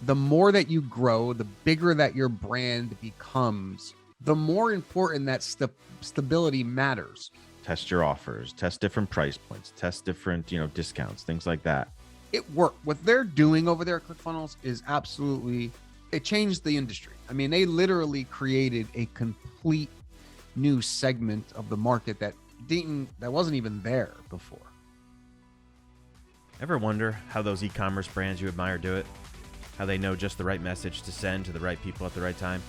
the more that you grow, the bigger that your brand becomes, the more important that stability matters. Test your offers, test different price points, test different, discounts, things like that. It worked. What they're doing over there at ClickFunnels is absolutely, it changed the industry. I mean, they literally created a complete new segment of the market that wasn't even there before. Ever wonder how those e-commerce brands you admire do it? How they know just the right message to send to the right people at the right time?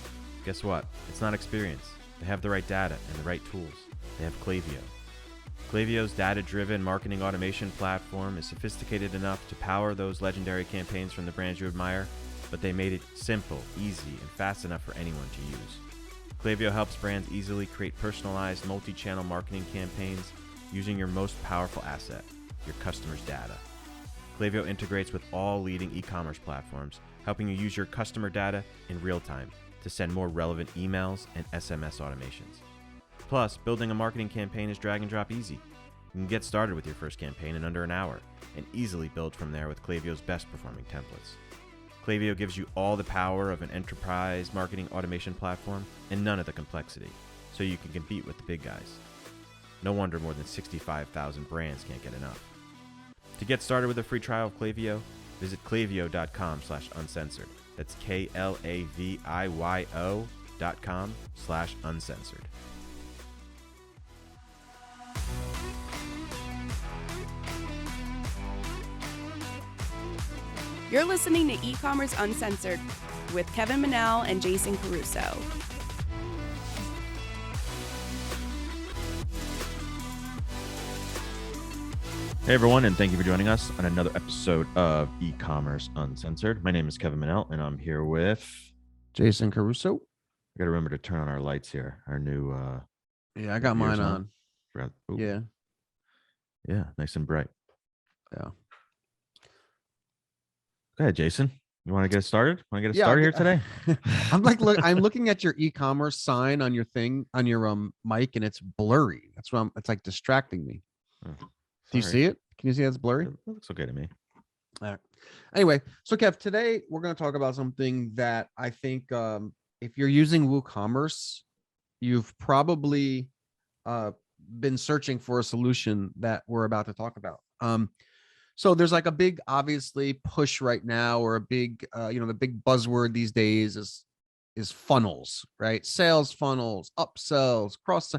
Guess what? It's not experience. They have the right data and the right tools. They have Klaviyo. Klaviyo's data-driven marketing automation platform is sophisticated enough to power those legendary campaigns from the brands you admire, but they made it simple, easy, and fast enough for anyone to use. Klaviyo helps brands easily create personalized multi-channel marketing campaigns using your most powerful asset, your customers' data. Klaviyo integrates with all leading e-commerce platforms, helping you use your customer data in real time to send more relevant emails and SMS automations. Plus, building a marketing campaign is drag and drop easy. You can get started with your first campaign in under an hour and easily build from there with Klaviyo's best performing templates. Klaviyo gives you all the power of an enterprise marketing automation platform and none of the complexity, so you can compete with the big guys. No wonder more than 65,000 brands can't get enough. To get started with a free trial of Klaviyo, visit klaviyo.com/uncensored. That's KLAVIYO.com/uncensored. You're listening to E-Commerce Uncensored with Kevin Manel and Jason Caruso. Hey everyone, and thank you for joining us on another episode of E-Commerce Uncensored. My name is Kevin Manel, and I'm here with Jason Caruso. I got to remember to turn on our lights here. Our new yeah, I got mine on. Yeah, nice and bright. Yeah. Go ahead, Jason. You want to get started? Here today? I'm looking at your e-commerce sign on your thing, on your mic, and it's blurry. That's what it's like distracting me. Do you see it? Can you see that's blurry? It looks okay to me. All right. Anyway, so Kev, today we're going to talk about something that I think if you're using WooCommerce, you've probably been searching for a solution that we're about to talk about. So there's like a big, obviously, push right now, or a big, the big buzzword these days is funnels, right? Sales funnels, upsells, cross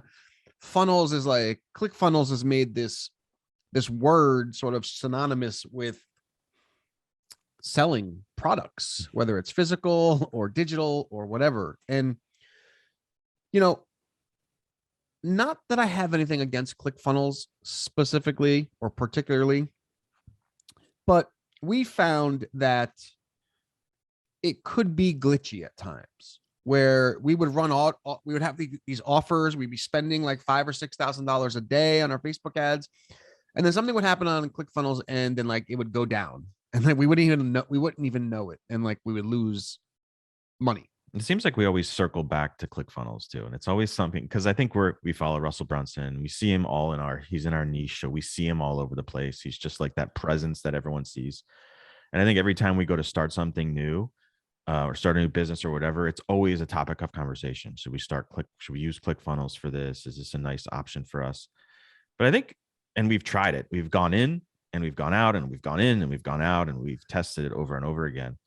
funnels is like ClickFunnels has made this word sort of synonymous with selling products, whether it's physical or digital or whatever. And, not that I have anything against ClickFunnels specifically or particularly, but we found that it could be glitchy at times where we would we would have these offers. We'd be spending like $5,000 or $6,000 a day on our Facebook ads. And then something would happen on ClickFunnels and then like it would go down and like we wouldn't even know it. And like we would lose money. It seems like we always circle back to ClickFunnels too. And it's always something, because I think we follow Russell Brunson. We see him he's in our niche. So we see him all over the place. He's just like that presence that everyone sees. And I think every time we go to start something new or start a new business or whatever, it's always a topic of conversation. So should we use ClickFunnels for this? Is this a nice option for us? But I think, and we've tried it. We've gone in and we've gone out and we've gone in and we've gone out and we've tested it over and over again.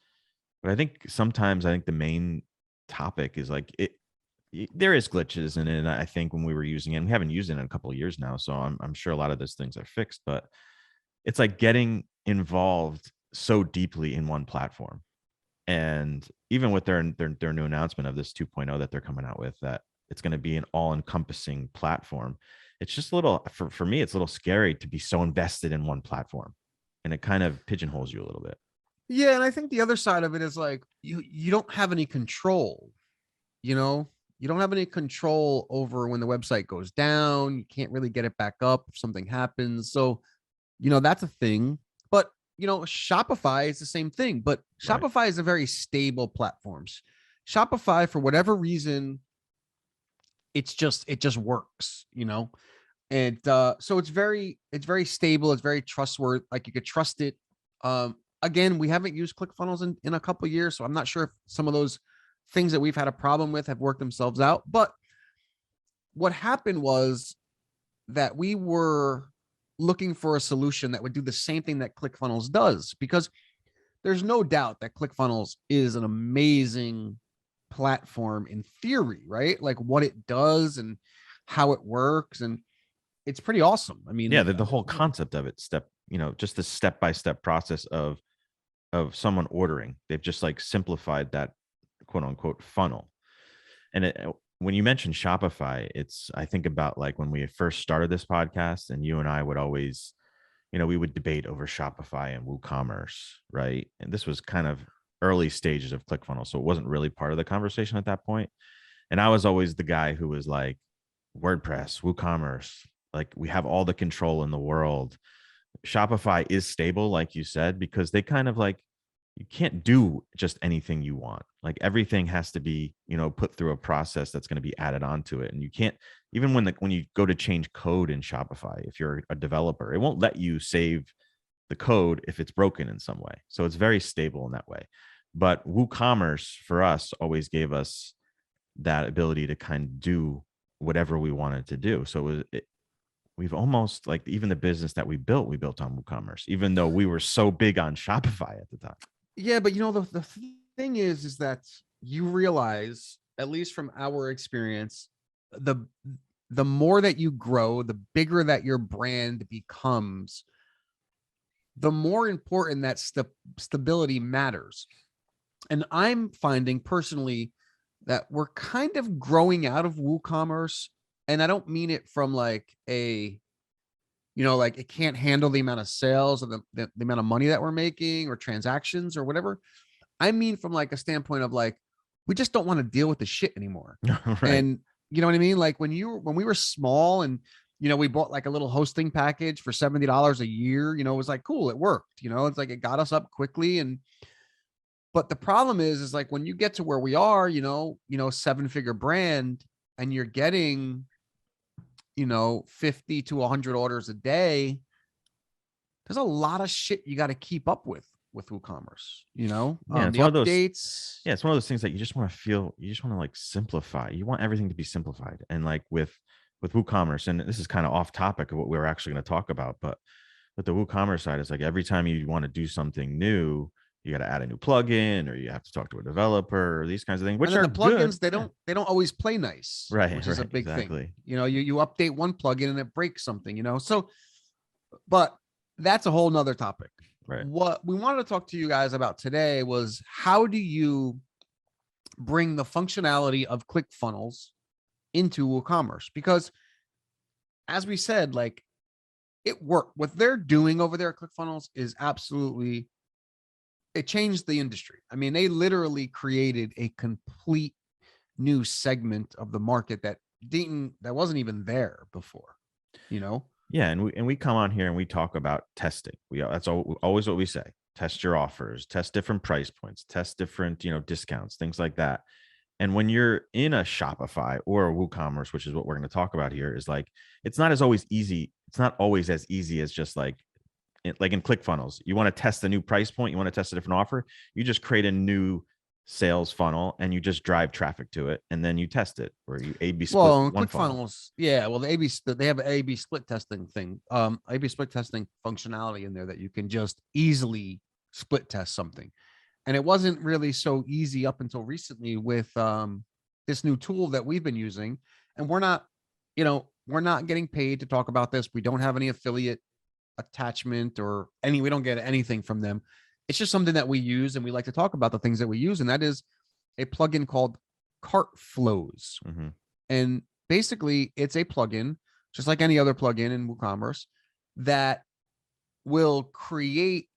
But I think sometimes the main topic is like there is glitches in it. And I think when we were using it, and we haven't used it in a couple of years now, so I'm sure a lot of those things are fixed, but it's like getting involved so deeply in one platform. And even with their new announcement of this 2.0 that they're coming out with, that it's going to be an all-encompassing platform, it's just a little, for me, it's a little scary to be so invested in one platform, and it kind of pigeonholes you a little bit. Yeah, and I think the other side of it is like you don't have any control. You don't have any control over when the website goes down. You can't really get it back up if something happens. So, that's a thing. But Shopify is the same thing. But Shopify is a very stable platform. Shopify, for whatever reason, it just works. And so it's very stable. It's very trustworthy. Like you could trust it. again, we haven't used ClickFunnels in a couple of years, so I'm not sure if some of those things that we've had a problem with have worked themselves out. But what happened was that we were looking for a solution that would do the same thing that ClickFunnels does, because there's no doubt that ClickFunnels is an amazing platform in theory, right? Like what it does and how it works, and it's pretty awesome. I mean, Yeah, the whole concept of it, just the step-by-step process of someone ordering. They've just like simplified that quote unquote funnel. And when you mention Shopify, I think about like when we first started this podcast, and you and I would always, we would debate over Shopify and WooCommerce, right? And this was kind of early stages of ClickFunnels, so it wasn't really part of the conversation at that point. And I was always the guy who was like, WordPress, WooCommerce, like we have all the control in the world. Shopify is stable, like you said, because they kind of like, you can't do just anything you want. Like everything has to be, put through a process that's going to be added onto it. And you can't, even when you go to change code in Shopify, if you're a developer, it won't let you save the code if it's broken in some way. So it's very stable in that way. But WooCommerce for us always gave us that ability to kind of do whatever we wanted to do. So we've almost like, even the business that we built on WooCommerce, even though we were so big on Shopify at the time. Yeah, but the thing is that you realize, at least from our experience, the more that you grow, the bigger that your brand becomes, the more important that stability matters. And I'm finding personally that we're kind of growing out of WooCommerce. And I don't mean it from like like it can't handle the amount of sales or the amount of money that we're making or transactions or whatever. I mean, from like a standpoint of like, we just don't want to deal with the shit anymore. Right. And you know what I mean? Like when we were small and, we bought like a little hosting package for $70 a year, it was like, cool. It worked, it's like, it got us up quickly. But the problem is like when you get to where we are, 7-figure brand, and you're getting, 50 to 100 orders a day, there's a lot of shit you got to keep up with WooCommerce, Yeah, it's the one of those- updates. Yeah, it's one of those things that you just want to like simplify. You want everything to be simplified. And like with WooCommerce, and this is kind of off topic of what we're actually going to talk about, but with the WooCommerce side, it's like every time you want to do something new, you got to add a new plugin, or you have to talk to a developer, or these kinds of things, which And then are the plugins, good. they don't always play nice, Right, which is a right, big exactly. thing. You update one plugin and it breaks something, so, but that's a whole nother topic. Right. What we wanted to talk to you guys about today was, how do you bring the functionality of ClickFunnels into WooCommerce? Because as we said, like, it worked. What they're doing over there at ClickFunnels is absolutely, it changed the industry. I mean, they literally created a complete new segment of the market that wasn't even there before, Yeah, and we come on here and we talk about testing. That's always what we say. Test your offers, test different price points, test different, discounts, things like that. And when you're in a Shopify or a WooCommerce, which is what we're going to talk about here, is like, it's not always as easy as just like in ClickFunnels. You want to test a new price point, you want to test a different offer, you just create a new sales funnel and you just drive traffic to it, and then you test it, or you A/B split. Well, one funnel. ClickFunnels, yeah. Well, they have an A/B split testing thing, A/B split testing functionality in there that you can just easily split test something. And it wasn't really so easy up until recently with this new tool that we've been using. And we're not getting paid to talk about this. We don't have any affiliate attachment we don't get anything from them. It's just something that we use, and we like to talk about the things that we use. And that is a plugin called CartFlows. Mm-hmm. And basically it's a plugin, just like any other plugin in WooCommerce, that will create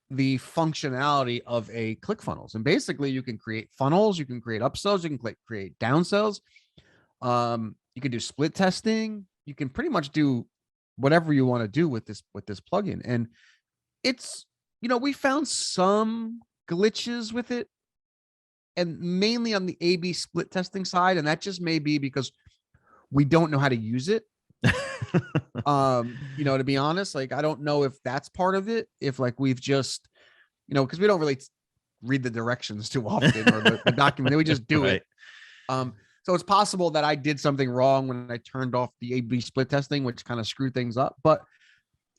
the functionality of a ClickFunnels. And basically you can create funnels, you can create upsells, you can create downsells. You can do split testing. You can pretty much do whatever you want to do with this plugin. And it's, we found some glitches with it, and mainly on the A/B split testing side. And that just may be because we don't know how to use it. To be honest, like, I don't know if that's part of it. If like we've just because we don't really read the directions too often or the document. We just do it. So it's possible that I did something wrong when I turned off the A/B split testing, which kind of screwed things up, but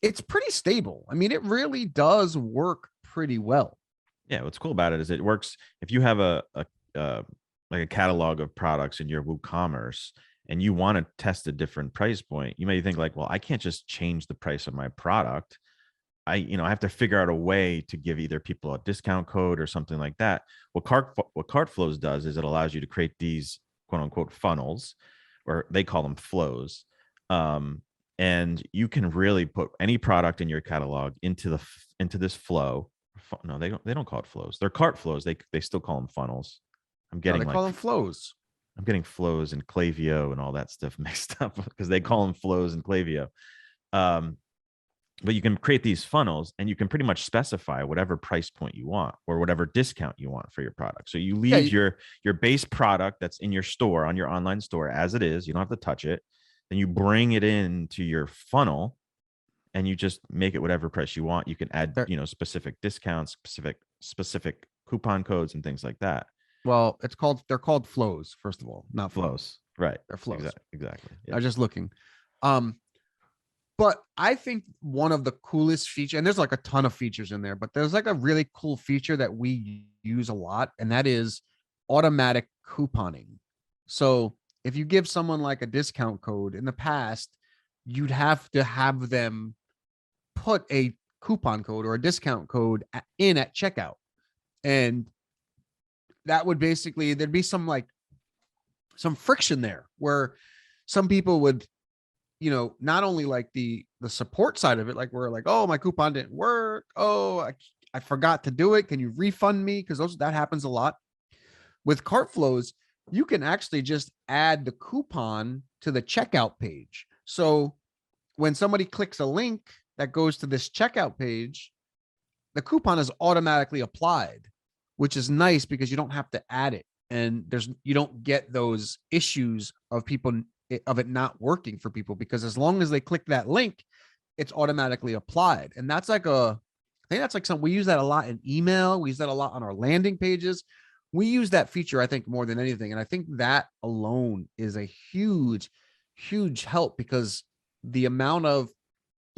it's pretty stable. I mean, it really does work pretty well. Yeah, what's cool about it is it works if you have a like a catalog of products in your WooCommerce and you want to test a different price point. You may think like, well, I can't just change the price of my product. I have to figure out a way to give either people a discount code or something like that. What CartFlows does is it allows you to create these quote unquote funnels, or they call them flows. And you can really put any product in your catalog into this flow. No, they don't call it flows. They're cart flows. They still call them funnels. I'm getting they call them flows. I'm getting flows and Klaviyo and all that stuff mixed up because they call them flows and Klaviyo. But you can create these funnels and you can pretty much specify whatever price point you want or whatever discount you want for your product. So you leave your base product that's in your store, on your online store, as it is. You don't have to touch it. Then you bring it into your funnel and you just make it whatever price you want. You can add, specific discounts, specific coupon codes and things like that. Well, they're called flows, first of all, not flows. Right. They're flows. Exactly. Yeah. I was just looking. But I think one of the coolest features, and there's like a ton of features in there, but there's like a really cool feature that we use a lot, and that is automatic couponing. So if you give someone like a discount code in the past, you'd have to have them put a coupon code or a discount code in at checkout. And that would basically, there'd be some friction there where some people would, not only like the support side of it, like we're like, oh, my coupon didn't work. Oh, I forgot to do it. Can you refund me? Because that happens a lot. With CartFlows, you can actually just add the coupon to the checkout page. So when somebody clicks a link that goes to this checkout page, the coupon is automatically applied, which is nice because you don't have to add it. And you don't get those issues of it not working for people, because as long as they click that link, it's automatically applied. And that's I think that's like something we use that a lot in email. We use that a lot on our landing pages. We use that feature, I think, more than anything. And I think that alone is a huge, huge help, because the amount of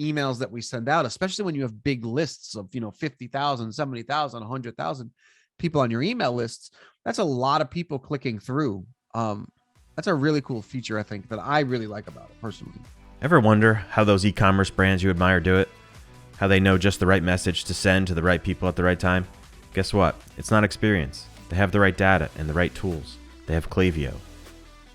emails that we send out, especially when you have big lists of, 50,000, 70,000, 100,000 people on your email lists, that's a lot of people clicking through. That's a really cool feature, I think, that I really like about it personally. Ever wonder how those e-commerce brands you admire do it? How they know just the right message to send to the right people at the right time? Guess what? It's not experience. They have the right data and the right tools. They have Klaviyo.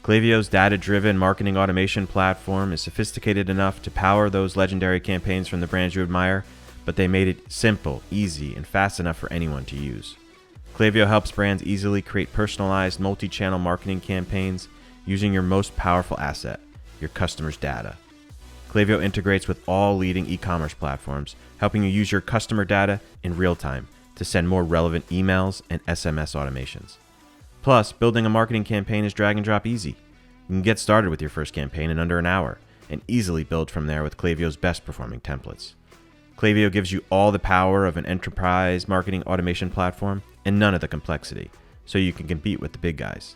Klaviyo's data-driven marketing automation platform is sophisticated enough to power those legendary campaigns from the brands you admire, but they made it simple, easy, and fast enough for anyone to use. Klaviyo helps brands easily create personalized multi-channel marketing campaigns using your most powerful asset, your customers' data. Klaviyo integrates with all leading e-commerce platforms, helping you use your customer data in real time to send more relevant emails and SMS automations. Plus, building a marketing campaign is drag and drop easy. You can get started with your first campaign in under an hour and easily build from there with Klaviyo's best performing templates. Klaviyo gives you all the power of an enterprise marketing automation platform and none of the complexity, so you can compete with the big guys.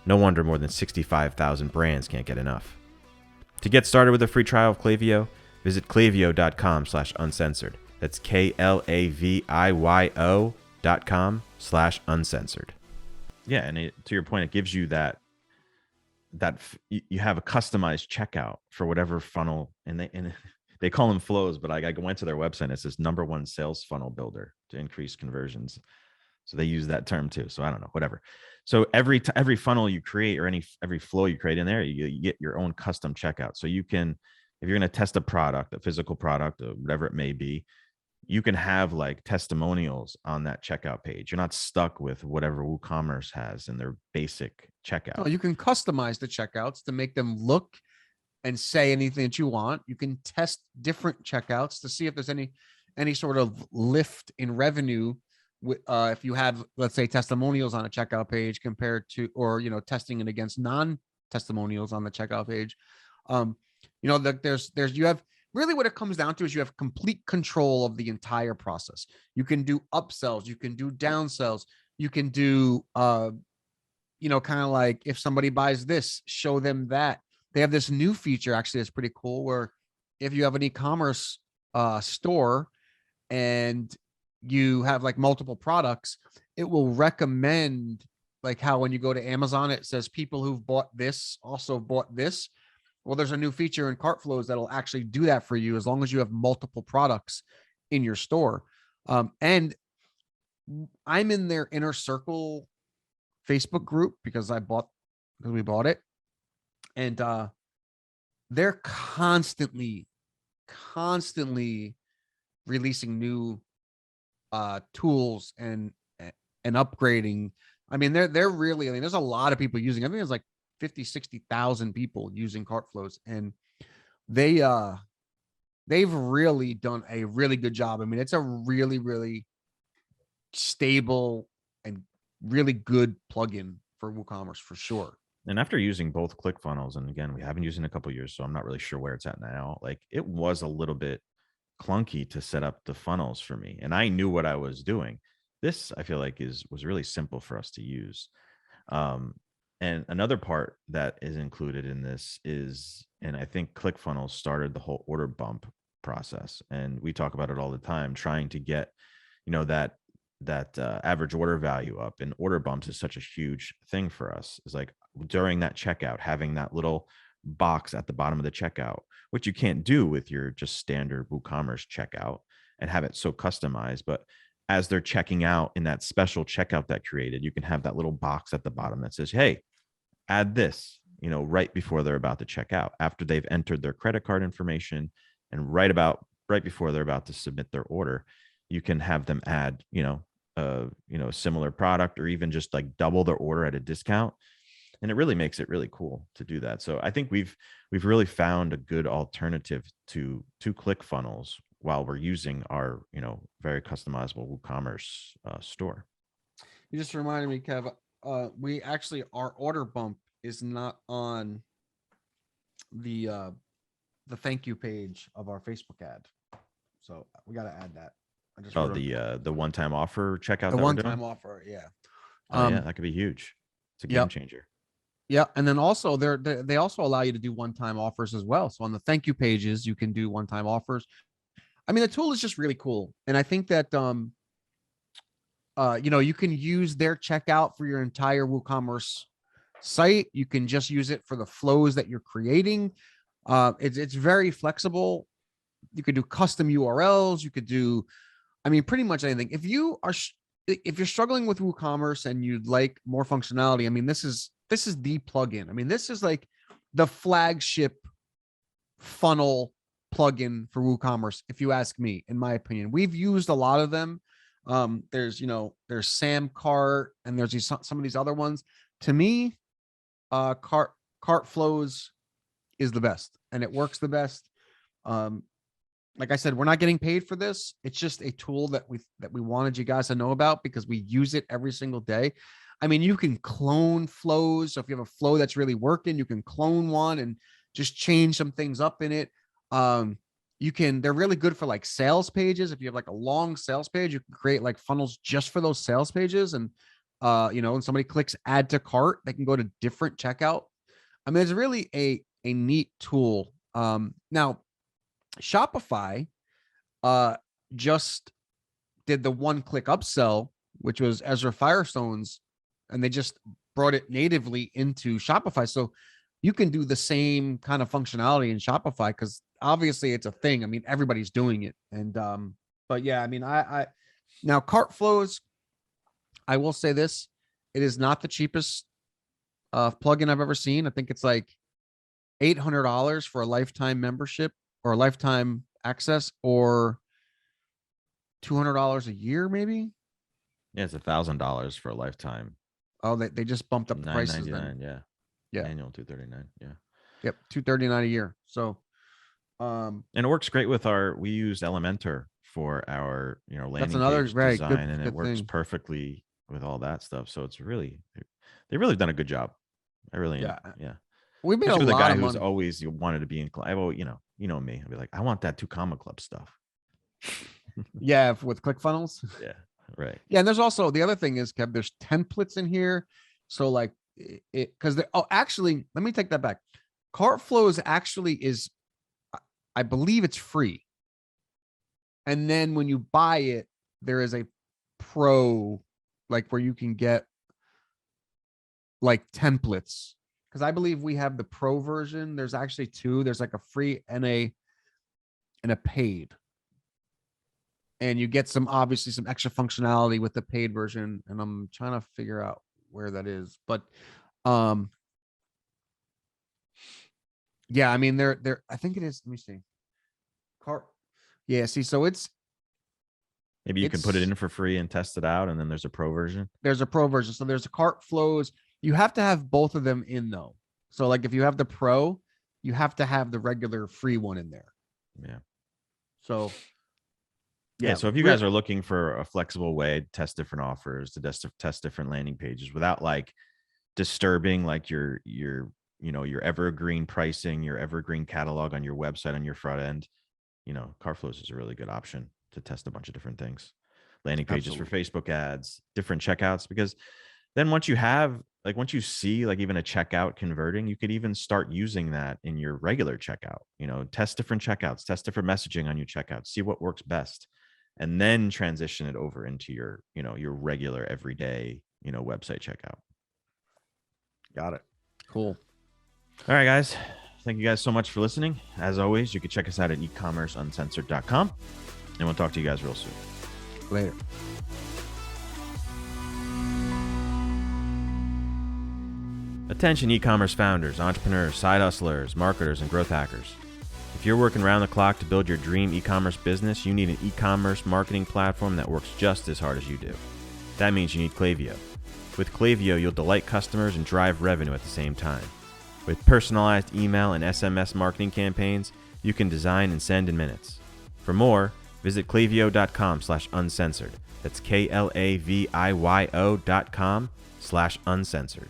No wonder more than 65,000 brands can't get enough. To get started with a free trial of Klaviyo, visit klaviyo.com/uncensored. That's klaviyo.com/uncensored. Yeah, and to your point, it gives you that you have a customized checkout for whatever funnel, and they call them flows, but I went to their website and it says #1 sales funnel builder to increase conversions. So they use that term too. So I don't know, whatever. So every funnel you create or every flow you create in there, you get your own custom checkout. So you can, if you're going to test a product, a physical product or whatever it may be, you can have like testimonials on that checkout page. You're not stuck with whatever WooCommerce has in their basic checkout. No, you can customize the checkouts to make them look and say anything that you want. You can test different checkouts to see if there's any sort of lift in revenue. If you have, let's say, testimonials on a checkout page compared to, or, testing it against non-testimonials on the checkout page. You have really what it comes down to is you have complete control of the entire process. You can do upsells, you can do downsells, you can do, kind of like if somebody buys this, show them that. They have this new feature actually that's pretty cool where if you have an e-commerce store and you have like multiple products, it will recommend like how when you go to Amazon, it says people who've bought this also bought this. Well, there's a new feature in Cart Flows that'll actually do that for you as long as you have multiple products in your store. And I'm in their inner circle Facebook group because we bought it. And they're constantly releasing new tools and upgrading. I mean, they're really, I mean, there's a lot of people using, I think there's like 50, 60,000 people using Cart Flows, and they've really done a really good job. I mean, it's a really, really stable and really good plugin for WooCommerce for sure. And after using both ClickFunnels, and again, we haven't used it in a couple of years, so I'm not really sure where it's at now. Like it was a little bit clunky to set up the funnels for me, and I knew what I was doing. This I feel like was really simple for us to use. And another part that is included in this is, and I think ClickFunnels started the whole order bump process, and we talk about it all the time, trying to get, that average order value up, and order bumps is such a huge thing for us. It's like during that checkout, having that little box at the bottom of the checkout, which you can't do with your just standard WooCommerce checkout and have it so customized. But as they're checking out in that special checkout that created, you can have that little box at the bottom that says, hey, add this, right before they're about to check out, after they've entered their credit card information, and right before they're about to submit their order, you can have them add, a similar product, or even just like double their order at a discount. And it really makes it really cool to do that. So I think we've really found a good alternative to ClickFunnels while we're using our, very customizable WooCommerce store. You just reminded me, Kev, our order bump is not on the thank you page of our Facebook ad. So we got to add that. I just the one-time offer checkout. The one-time offer. Yeah. Yeah, that could be huge. It's a game changer. Yeah. And then also they also allow you to do one-time offers as well. So on the thank you pages, you can do one-time offers. I mean, the tool is just really cool. And I think that, you can use their checkout for your entire WooCommerce site. You can just use it for the flows that you're creating. It's very flexible. You could do custom URLs. You could do, I mean, pretty much anything. If you're struggling with WooCommerce and you'd like more functionality, I mean, this is the plugin. I mean, this is like the flagship funnel plugin for WooCommerce, if you ask me, in my opinion. We've used a lot of them. There's Samcart, and there's some of these other ones. To me, Cart Flows is the best, and it works the best. Like I said, we're not getting paid for this. It's just a tool that we wanted you guys to know about because we use it every single day. I mean, you can clone flows. So if you have a flow that's really working, you can clone one and just change some things up in it. They're really good for like sales pages. If you have like a long sales page, you can create like funnels just for those sales pages. And, when somebody clicks add to cart, they can go to different checkout. I mean, it's really a neat tool. Now Shopify, just did the one-click upsell, which was Ezra Firestone's, and they just brought it natively into Shopify. So you can do the same kind of functionality in Shopify because obviously it's a thing. I mean, everybody's doing it. And, but yeah, I mean, I now Cart Flows, I will say this, it is not the cheapest plugin I've ever seen. I think it's like $800 for a lifetime membership or a lifetime access, or $200 a year, maybe. Yeah, it's $1,000 for a lifetime. Oh, they just bumped up the prices then. Yeah. Annual $239. Yeah. Yep, $239 a year. So, and it works great with we use Elementor for our, landing that's another page very design, good, and it works thing. perfectly with all that stuff. So it's they've really done a good job. I really, yeah. We made a Especially with a lot guy of who's money. always wanted to be in club. Well, you know me. I'd be like, I want that 2 comma club stuff. Yeah, with ClickFunnels. Yeah, right. Yeah, and there's also the other thing is, Kev, there's templates in here. So like it because actually, let me take that back. CartFlows actually is, I believe it's free. And then when you buy it, there is a pro, like where you can get like templates. Because I believe we have the pro version. There's actually 2. There's like a free and a paid. And you get obviously some extra functionality with the paid version. And I'm trying to figure out where that is. But yeah, I mean they're I think it is. Let me see. Yeah, see, so Maybe you can put it it's in for free and test it out, and then there's a pro version. there's a pro version. So there's a cart flows. You have to have both of them in though. So like if you have the pro, you have to have the regular free one in there. Yeah. So Yeah. So if you guys are looking for a flexible way to test different offers, to test different landing pages without like disturbing like your evergreen pricing, your evergreen catalog on your website on your front end, CartFlows is a really good option to test a bunch of different things. Landing pages for Facebook ads, different checkouts, because then once you see like even a checkout converting, you could even start using that in your regular checkout. Test different checkouts, test different messaging on your checkout, see what works best, and then transition it over into your regular everyday website checkout. Got it. Cool. All right, guys. Thank you guys so much for listening. As always, you can check us out at ecommerceuncensored.com, and we'll talk to you guys real soon. Later. Attention e-commerce founders, entrepreneurs, side hustlers, marketers, and growth hackers. If you're working around the clock to build your dream e-commerce business, you need an e-commerce marketing platform that works just as hard as you do. That means you need Klaviyo. With Klaviyo, you'll delight customers and drive revenue at the same time. With personalized email and SMS marketing campaigns, you can design and send in minutes. For more, visit klaviyo.com/uncensored. That's KLAVIYO.com/uncensored.